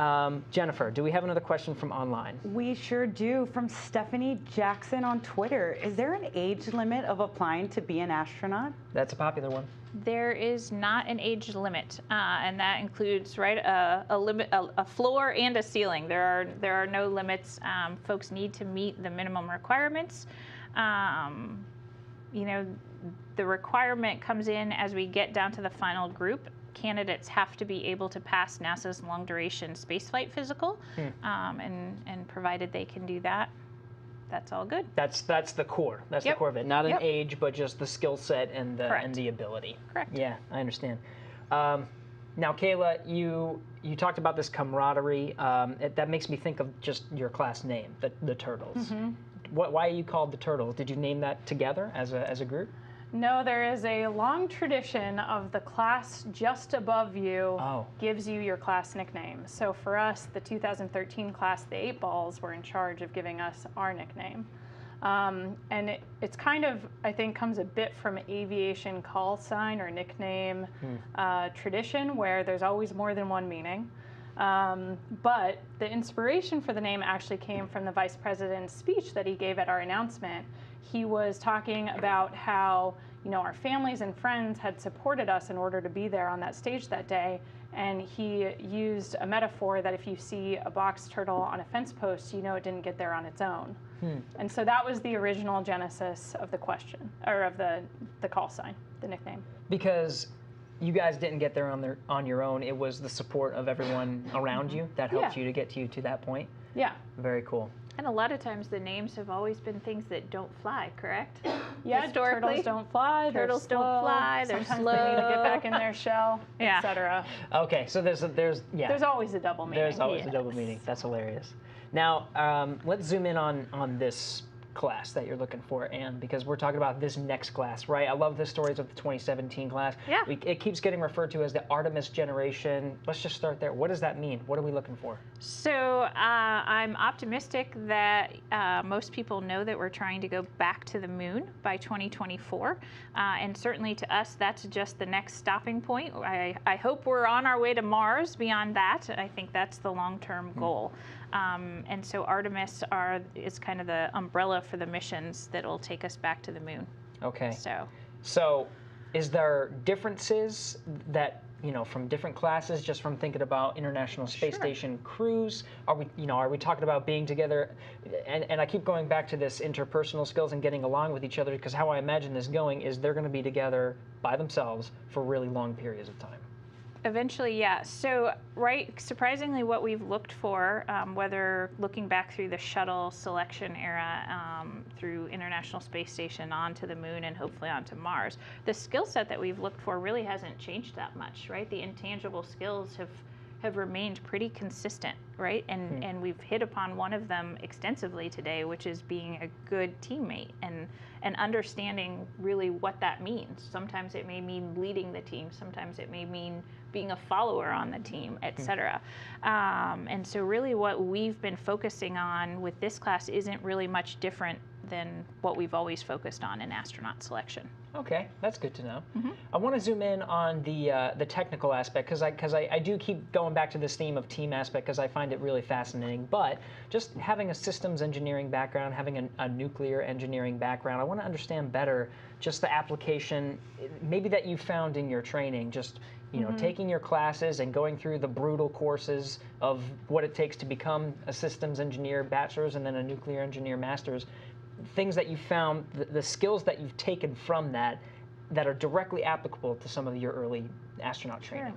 Jennifer, do we have another question from online? We sure do, from Stephanie Jackson on Twitter. Is there an age limit of applying to be an astronaut? That's a popular one. There is not an age limit, and that includes a floor and a ceiling. There are no limits. Folks need to meet the minimum requirements. The requirement comes in as we get down to the final group. Candidates have to be able to pass NASA's long-duration spaceflight physical, and provided they can do that, that's all good. That's the core. That's the Yep. core of it. Not an Yep. age, but just the skill set and Correct. the ability. Correct. Yeah, I understand. Now, Kayla, you talked about this camaraderie. That makes me think of just your class name, the Turtles. Why are you called the Turtles? Did you name that together as a group? No, there is a long tradition of the class just above you gives you your class nickname. So for us, the 2013 class, the 8 Balls, were in charge of giving us our nickname. And it's kind of, I think, comes a bit from aviation call sign or nickname tradition, where there's always more than one meaning. But the inspiration for the name actually came from the vice president's speech that he gave at our announcement. He was talking about how, our families and friends had supported us in order to be there on that stage that day. And he used a metaphor that if you see a box turtle on a fence post, it didn't get there on its own. And so that was the original genesis of the question, or of the call sign, the nickname. Because you guys didn't get there on your own. It was the support of everyone around you that helped you to get you to that point. Yeah. Very cool. And a lot of times the names have always been things that don't fly, correct? Yeah, Historically, turtles don't fly. turtles they're don't slow, fly, they're sometimes slow. they need to get back in their shell, Yeah. etc. Okay, so there's Always a double meaning. There's always a double meaning. That's hilarious. Now, let's zoom in on this class that you're looking for, Anne, because we're talking about this next class, right? I love the stories of the 2017 class. Yeah. It keeps getting referred to as the Artemis generation. Let's just start there. What does that mean? What are we looking for? So I'm optimistic that most people know that we're trying to go back to the moon by 2024. And certainly to us, that's just the next stopping point. I hope we're on our way to Mars beyond that. I think that's the long-term goal. And so Artemis is kind of the umbrella for the missions that will take us back to the moon. Okay. So is there differences that, from different classes, just from thinking about International Space Station crews? Are we talking about being together? And I keep going back to this interpersonal skills and getting along with each other, because how I imagine this going is they're going to be together by themselves for really long periods of time. eventually, yeah. So, surprisingly, what we've looked for, whether looking back through the shuttle selection era, through International Space Station onto the moon and hopefully onto Mars, the skill set that we've looked for really hasn't changed that much, right? The intangible skills have remained pretty consistent, right? And we've hit upon one of them extensively today, which is being a good teammate and understanding really what that means. Sometimes it may mean leading the team. Sometimes it may mean being a follower on the team, et cetera. And so really what we've been focusing on with this class isn't really much different than what we've always focused on in astronaut selection. Okay, that's good to know. I want to zoom in on the technical aspect, because I do keep going back to this theme of team aspect, because I find it really fascinating. But just having a systems engineering background, having a nuclear engineering background, I want to understand better just the application, maybe that you found in your training, just taking your classes and going through the brutal courses of what it takes to become a systems engineer bachelor's and then a nuclear engineer master's. Things that you found, the skills that you've taken from that are directly applicable to some of your early astronaut training.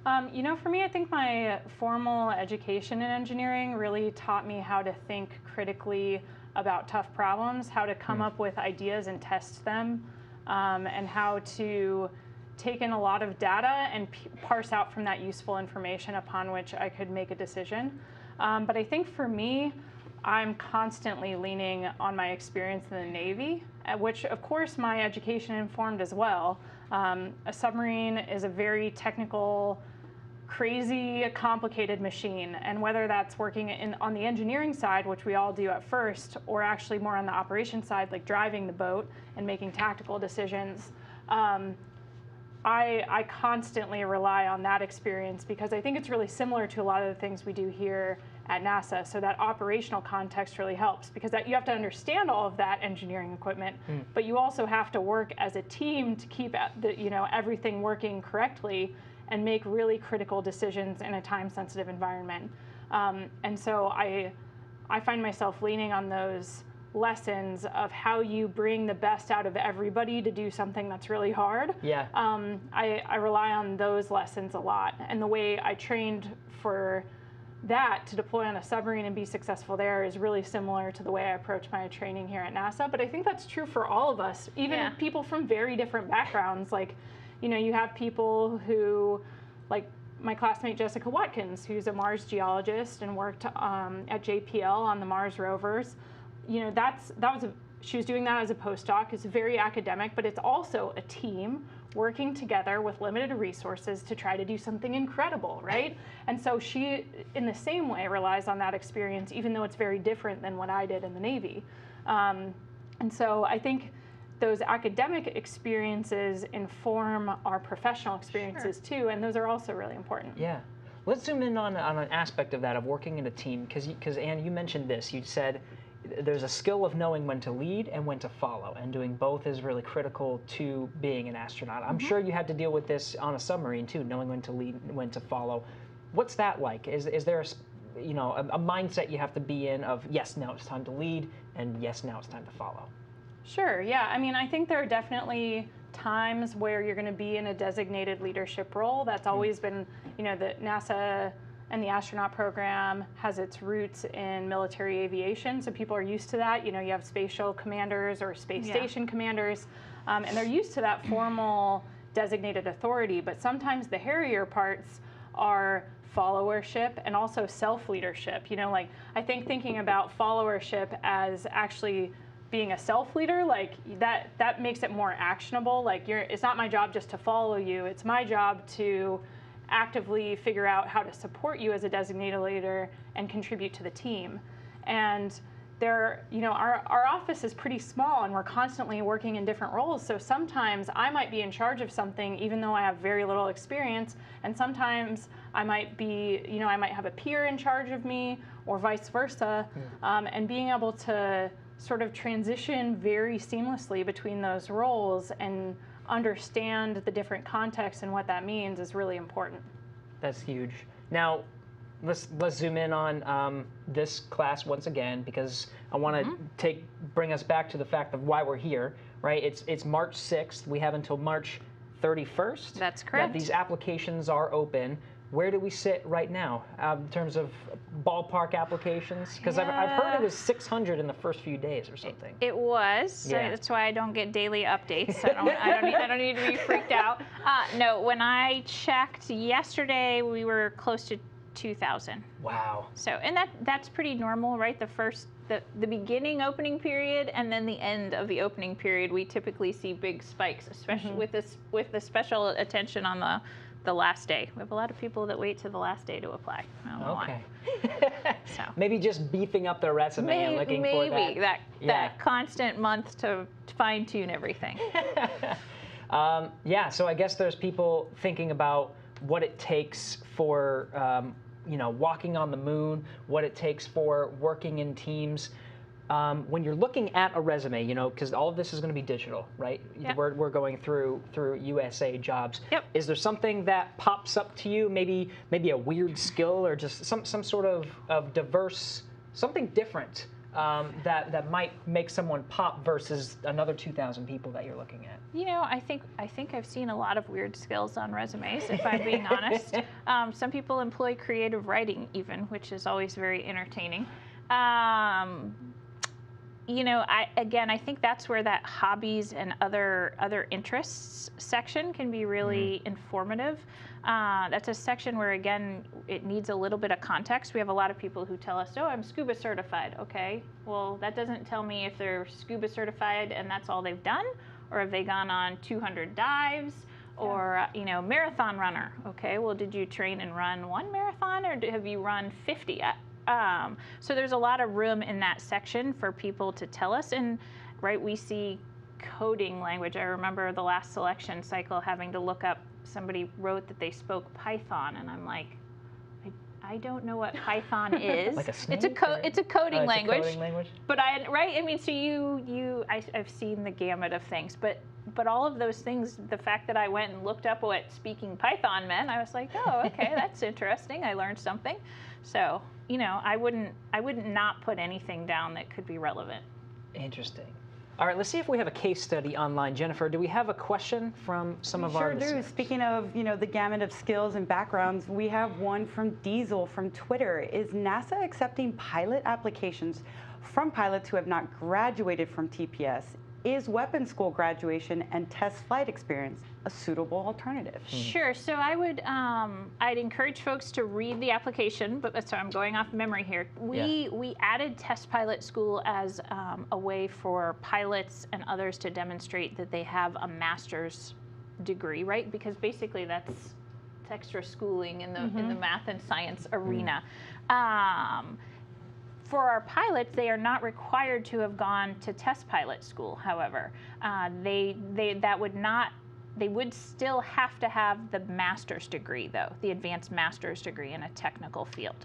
For me, I think my formal education in engineering really taught me how to think critically about tough problems, how to come up with ideas and test them, and how to take in a lot of data and parse out from that useful information upon which I could make a decision. But I think for me, I'm constantly leaning on my experience in the Navy, which of course my education informed as well. A submarine is a very technical, crazy, complicated machine, and whether that's working on the engineering side, which we all do at first, or actually more on the operation side, like driving the boat and making tactical decisions, I constantly rely on that experience, because I think it's really similar to a lot of the things we do here at NASA. So that operational context really helps, because you have to understand all of that engineering equipment, but you also have to work as a team to keep everything working correctly and make really critical decisions in a time-sensitive environment. And so I find myself leaning on those lessons of how you bring the best out of everybody to do something that's really hard. Yeah. I rely on those lessons a lot, and the way I trained for that to deploy on a submarine and be successful there is really similar to the way I approach my training here at NASA. But I think that's true for all of us, even people from very different backgrounds. Like, you know, you have people who, like my classmate Jessica Watkins, who's a Mars geologist and worked at JPL on the Mars rovers. You know, she was doing that as a postdoc. It's very academic, but it's also a team working together with limited resources to try to do something incredible, right? And so she, in the same way, relies on that experience, even though it's very different than what I did in the Navy. And so I think those academic experiences inform our professional experiences too, and those are also really important. Yeah. Let's zoom in on an aspect of that, of working in a team, because Anne, you mentioned this. You said there's a skill of knowing when to lead and when to follow, and doing both is really critical to being an astronaut. I'm sure you had to deal with this on a submarine too, knowing when to lead and when to follow. What's that like? Is there a mindset you have to be in of, yes, now it's time to lead, and yes, now it's time to follow? Sure, yeah. I mean, I think there are definitely times where you're going to be in a designated leadership role. That's always been, you know, the NASA and the astronaut program has its roots in military aviation, so people are used to that. You know, you have space shuttle commanders or space station commanders, and they're used to that formal designated authority, but sometimes the hairier parts are followership and also self-leadership. You know, like, I think thinking about followership as actually being a self-leader, like that makes it more actionable. Like, it's not my job just to follow you, it's my job to actively figure out how to support you as a designated leader and contribute to the team. And there, you know, our office is pretty small and we're constantly working in different roles. So sometimes I might be in charge of something even though I have very little experience, and sometimes I might be, you know, I might have a peer in charge of me or vice versa. And being able to sort of transition very seamlessly between those roles and understand the different contexts and what that means is really important. That's huge. Now, let's zoom in on this class once again, because I want to bring us back to the fact of why we're here. Right? It's March 6th. We have until March 31st. That's correct. That these applications are open. Where do we sit right now in terms of ballpark applications? Because I've heard it was 600 in the first few days or something. It was. Yeah. That's why I don't get daily updates. I don't need to be freaked out. No, when I checked yesterday, we were close to 2,000. Wow. So, and that's pretty normal, right? The beginning opening period and then the end of the opening period, we typically see big spikes, especially with the special attention on the last day. We have a lot of people that wait to the last day to apply. I don't know why. So maybe just beefing up their resume and looking for that constant month to fine tune everything. So I guess there's people thinking about what it takes for walking on the moon, what it takes for working in teams. When you're looking at a resume, you know, because all of this is going to be digital, right? Yep. We're going through USA Jobs. Yep. Is there something that pops up to you, maybe a weird skill or just some sort of diverse, something different that might make someone pop versus another 2,000 people that you're looking at? You know, I think I've seen a lot of weird skills on resumes, if I'm being honest. Some people employ creative writing even, which is always very entertaining. You know, I think that's where that hobbies and other interests section can be really informative. That's a section where, again, it needs a little bit of context. We have a lot of people who tell us, oh, I'm scuba certified. Okay, well, that doesn't tell me if they're scuba certified and that's all they've done, or have they gone on 200 dives, or, marathon runner. Okay, well, did you train and run one marathon, or have you run 50? So there's a lot of room in that section for people to tell us. And we see coding language. I remember the last selection cycle having to look up, somebody wrote that they spoke Python, and I'm like, I don't know what Python is. Like a snake? It's a coding language. It's a coding language. But so I've seen the gamut of things, but all of those things, the fact that I went and looked up what speaking Python meant, I was like, oh, okay, that's interesting. I learned something. So, I wouldn't not put anything down that could be relevant. Interesting. All right, let's see if we have a case study online. Jennifer, do we have a question from some of our Sure do. listeners? Speaking of, the gamut of skills and backgrounds, we have one from Diesel from Twitter. Is NASA accepting pilot applications from pilots who have not graduated from TPS? Is weapons school graduation and test flight experience a suitable alternative? Sure. So I would, I'd encourage folks to read the application. But so I'm going off memory here. We added test pilot school as a way for pilots and others to demonstrate that they have a master's degree, right? Because basically that's extra schooling in the math and science arena. For our pilots, they are not required to have gone to test pilot school. However, they would still have to have the master's degree, though, the advanced master's degree in a technical field.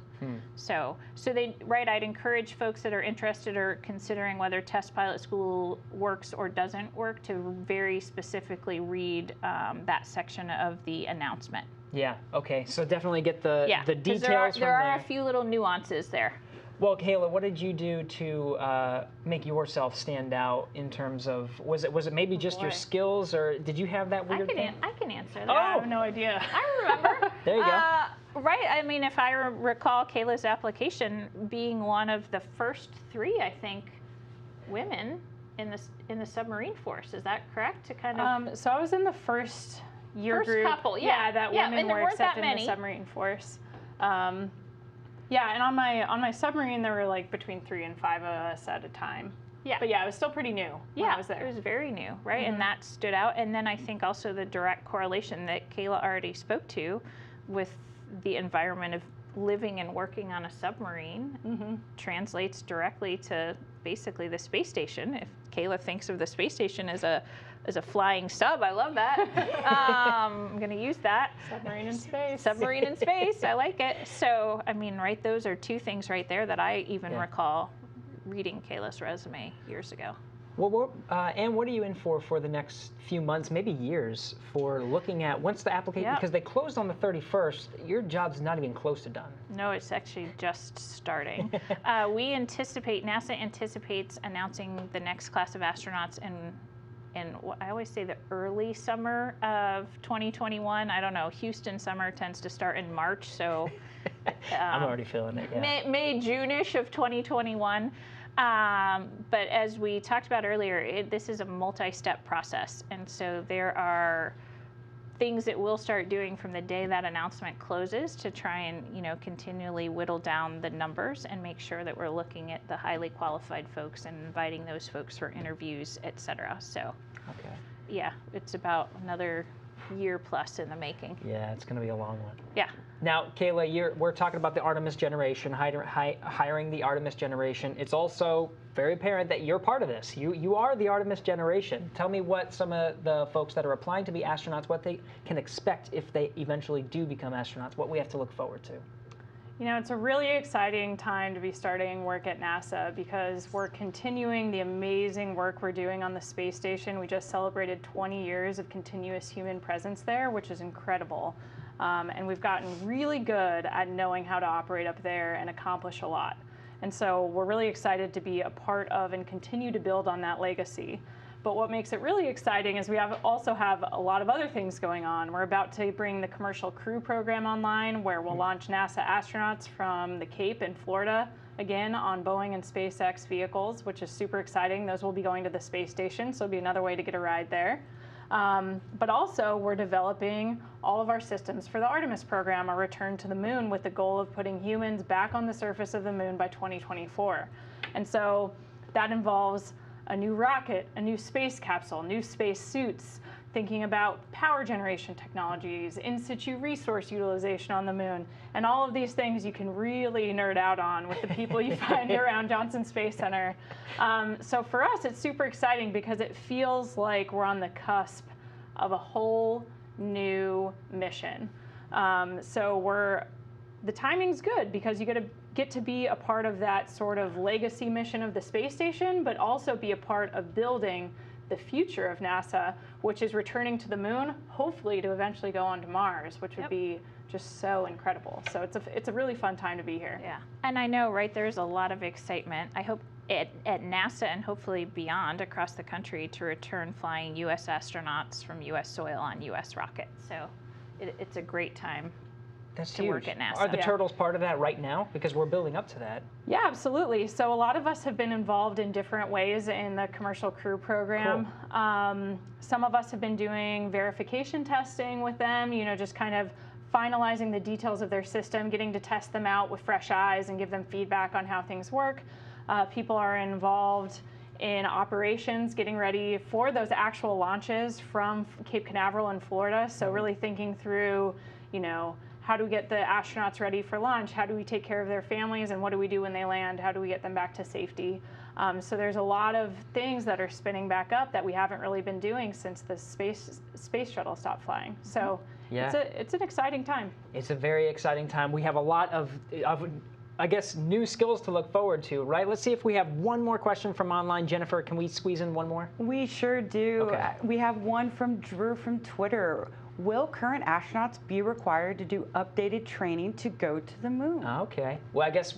So I'd encourage folks that are interested or considering whether test pilot school works or doesn't work to very specifically read that section of the announcement. Yeah. Okay. So definitely get the details from there are a few little nuances there. Well, Kayla, what did you do to make yourself stand out in terms of, was it maybe just your skills, or did you have that weird thing? I can answer that. I have no idea. I remember. There you go. Right. I mean, if I recall Kayla's application being one of the first 3, I think, women in the submarine force. Is that correct? To kind of. So I was in the first year First group. couple, that Yeah, women and there were weren't that accepted in many. the submarine force. Yeah, and on my submarine there were like between 3 and 5 of us at a time. Yeah. But yeah, it was still pretty new when I was there. It was very new, right? And that stood out. And then I think also the direct correlation that Kayla already spoke to with the environment of living and working on a submarine translates directly to basically the space station. If Kayla thinks of the space station as a flying sub, I love that. I'm going to use that. Submarine in space. Submarine in space. I like it. So, I mean, right, those are 2 things right there that I even recall reading Kayla's resume years ago. Well, Anne, what are you in for the next few months, maybe years, for looking at once the application, because they closed on the 31st, your job's not even close to done. No, it's actually just starting. NASA anticipates announcing the next class of astronauts in what I always say the early summer of 2021. I don't know, Houston summer tends to start in March, so I'm already feeling it, yeah. May, June-ish of 2021. But as we talked about earlier, this is a multi-step process. And so there are things that we'll start doing from the day that announcement closes to try and, continually whittle down the numbers and make sure that we're looking at the highly qualified folks and inviting those folks for interviews, et cetera. So, yeah, it's about another year plus in the making. Yeah, it's going to be a long one. Yeah. Now, Kayla, we're talking about the Artemis generation, hiring the Artemis generation. It's also very apparent that you're part of this. You are the Artemis generation. Tell me what some of the folks that are applying to be astronauts, what they can expect if they eventually do become astronauts, what we have to look forward to. It's a really exciting time to be starting work at NASA because we're continuing the amazing work we're doing on the space station. We just celebrated 20 years of continuous human presence there, which is incredible. And we've gotten really good at knowing how to operate up there and accomplish a lot. And so we're really excited to be a part of and continue to build on that legacy. But what makes it really exciting is we also have a lot of other things going on. We're about to bring the Commercial Crew Program online, where we'll launch NASA astronauts from the Cape in Florida, again on Boeing and SpaceX vehicles, which is super exciting. Those will be going to the space station, so it'll be another way to get a ride there. But also, we're developing all of our systems for the Artemis program, our return to the moon, with the goal of putting humans back on the surface of the moon by 2024. And so that involves a new rocket, a new space capsule, new space suits, thinking about power generation technologies, in situ resource utilization on the moon, and all of these things you can really nerd out on with the people you find around Johnson Space Center. So for us, it's super exciting because it feels like we're on the cusp of a whole new mission. The timing's good because you get to be a part of that sort of legacy mission of the space station, but also be a part of building the future of NASA, which is returning to the moon, hopefully to eventually go on to Mars, which would be just so incredible. So it's a really fun time to be here. Yeah, and I know, right, there's a lot of excitement. I hope at NASA and hopefully beyond across the country to return flying U.S. astronauts from U.S. soil on U.S. rockets. So it's a great time That's to huge. work at NASA. Are the turtles part of that right now? Because we're building up to that. Yeah, absolutely. So a lot of us have been involved in different ways in the commercial crew program. Some of us have been doing verification testing with them, just kind of finalizing the details of their system, getting to test them out with fresh eyes and give them feedback on how things work. People are involved in operations, getting ready for those actual launches from Cape Canaveral in Florida. So really thinking through, how do we get the astronauts ready for launch? How do we take care of their families? And what do we do when they land? How do we get them back to safety? So there's a lot of things that are spinning back up that we haven't really been doing since the space shuttle stopped flying. So it's an exciting time. It's a very exciting time. We have a lot of I guess, new skills to look forward to, right? Let's see if we have one more question from online. Jennifer, can we squeeze in one more? We sure do. Okay. We have one from Drew from Twitter. Will current astronauts be required to do updated training to go to the moon? Okay. Well, I guess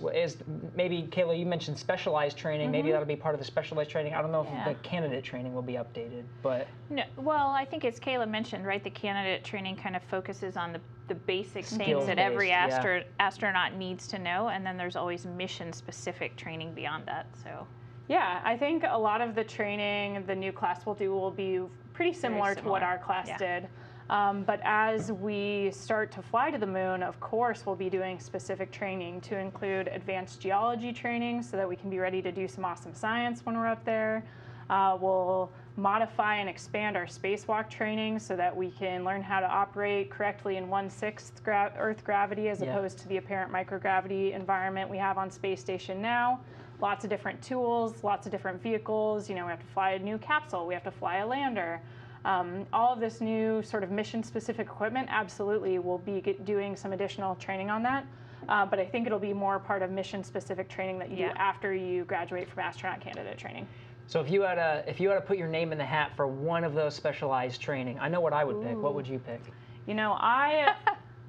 maybe, Kayla, you mentioned specialized training. Maybe that'll be part of the specialized training. I don't know if the candidate training will be updated, but... No, well, I think as Kayla mentioned, right, the candidate training kind of focuses on the basic things that every astronaut needs to know, and then there's always mission-specific training beyond that, so... Yeah, I think a lot of the training the new class will do will be pretty similar to what our class did. But as we start to fly to the moon, of course, we'll be doing specific training to include advanced geology training so that we can be ready to do some awesome science when we're up there. We'll modify and expand our spacewalk training so that we can learn how to operate correctly in 1/6 Earth gravity as opposed to the apparent microgravity environment we have on space station now. Lots of different tools, lots of different vehicles. We have to fly a new capsule. We have to fly a lander. All of this new sort of mission-specific equipment, absolutely, we'll be doing some additional training on that. But I think it'll be more part of mission-specific training that you do after you graduate from astronaut candidate training. So if you had to put your name in the hat for one of those specialized training, I know what I would pick. What would you pick?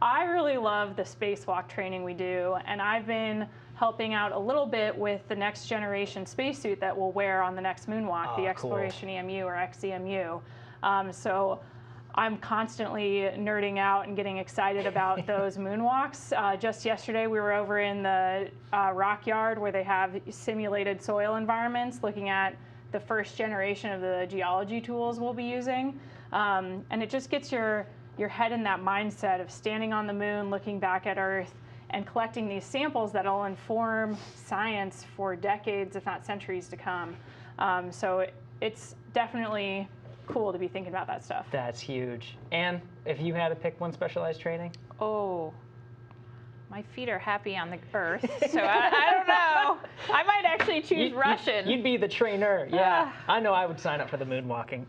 I really love the spacewalk training we do, and I've been helping out a little bit with the next generation spacesuit that we'll wear on the next moonwalk, the Exploration EMU or XEMU. So I'm constantly nerding out and getting excited about those moonwalks. Just yesterday we were over in the rock yard where they have simulated soil environments looking at the first generation of the geology tools we'll be using. And it just gets your head in that mindset of standing on the moon, looking back at Earth, and collecting these samples that'll inform science for decades, if not centuries to come. So it's definitely cool to be thinking about that stuff. That's huge. Anne, if you had to pick one specialized training? Oh, my feet are happy on the Earth, so I don't know. I might actually choose Russian. You'd be the trainer, yeah. I know I would sign up for the moonwalking.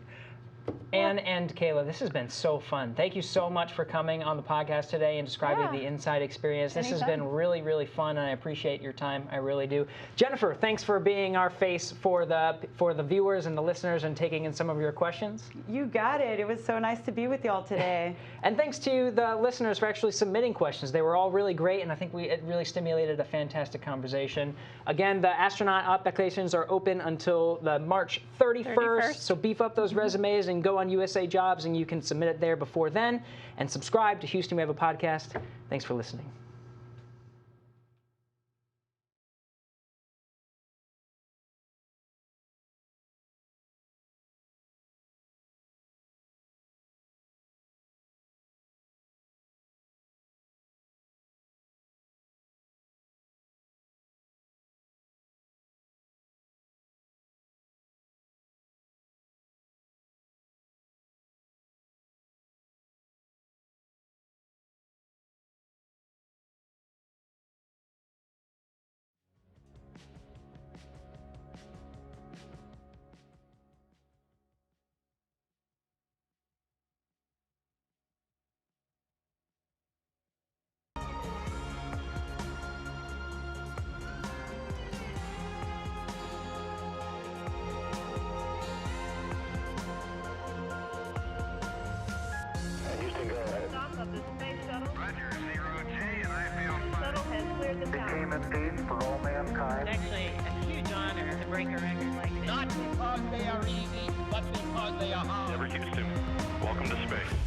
Anne and Kayla, this has been so fun. Thank you so much for coming on the podcast today and describing the inside experience. This has been really, really fun, and I appreciate your time. I really do. Jennifer, thanks for being our face for the viewers and the listeners and taking in some of your questions. You got it. It was so nice to be with y'all today. And thanks to the listeners for actually submitting questions. They were all really great, and I think it really stimulated a fantastic conversation. Again, the astronaut applications are open until the March 31st. So beef up those resumes and go on USA Jobs, and you can submit it there before then. And subscribe to Houston We Have a Podcast. Thanks for listening. Houston, go ahead. Stop of the space shuttle. Roger, 0G, and I feel fine. Shuttle has cleared the tower. Became a stage for all mankind. It's actually a huge honor to break a record like this. Not because they are easy, but because they are hard. Never Houston, welcome to space.